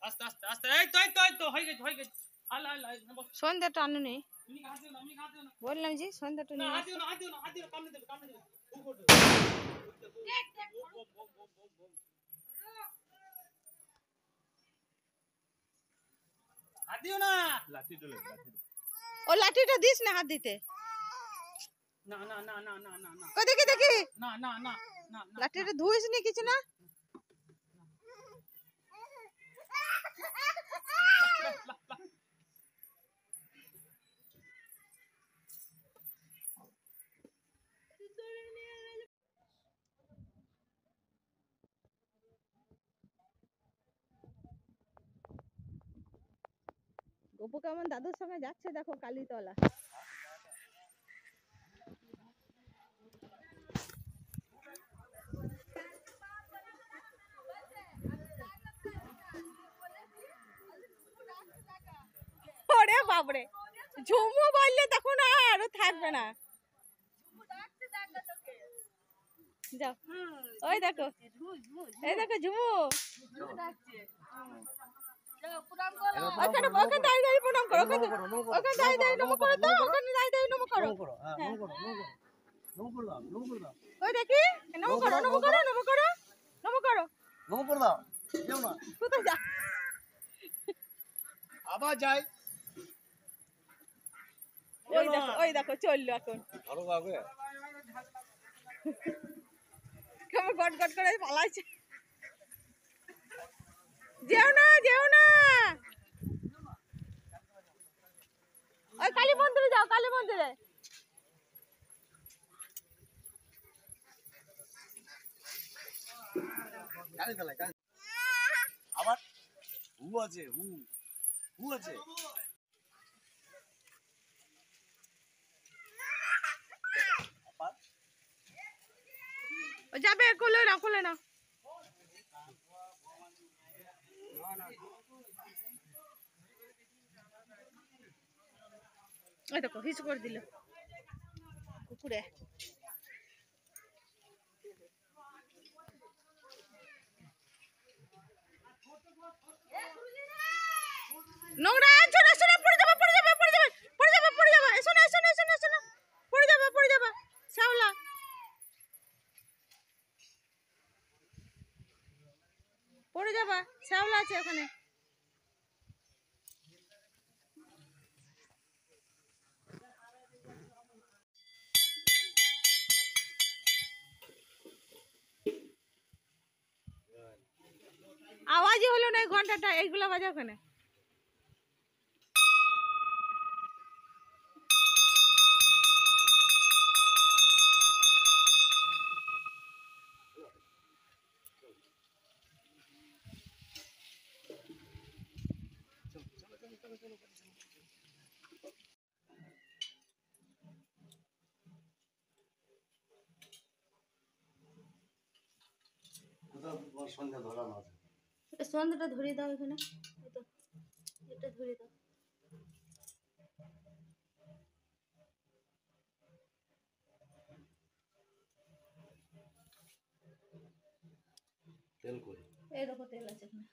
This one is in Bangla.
আস্তে আস্তে আস্তে এই তো হয়ে গেছে আল্লাহ আল্লাহ সন্ধ্যাটা আনুনি বললাম যে সন্ধ্যাটা নিয়ে হাত দিও না কামড়ে দেবে হাত দিও না ও লাঠিটা দিস না হাত দিতে না না না না না না না কই দেখি না না না না লাঠিটা ধুইস নি কিছু না গপু কেমন দাদুর সঙ্গে যাচ্ছে দেখো কালীতলা ওরে বাবরে ঝুমু বললে তখন আর থাকবে না যাও ওই দেখো ঝুমু ওখানে দাঁড়িয়ে প্রণাম করো ওখানে দাঁড়িয়ে নমো করো তো ওখানে দাঁড়িয়ে নমো করো ওই দেখি নমো করো দাও যাও না কোথায় যা আবার যাই ওই দেখো চললো এখন ধরো বাবু কেমন গট করে পালাইছে যেও না ওই কালী মন্দিরে যাও কালী মন্দিরে আবার হু আছে হু আছে ও যাবে কোলে না ওই দেখো হিস করে দিল কুকুরে নোংরা শোনা পড়ে যাবে এসো না পড়ে যাবে শ্যাওলা পড়ে যাবা শ্যাওলা আছে ওখানে আওয়াজই হলো না ঘন্টাটা এইগুলা বাজে ওখানে সন্ধ্যা ধরানো আছে সন্ধ্যাটা ধরিয়ে দাও এখানে এটা ধরিয়ে দাও তেল করে এই দেখো তেল আছে এখানে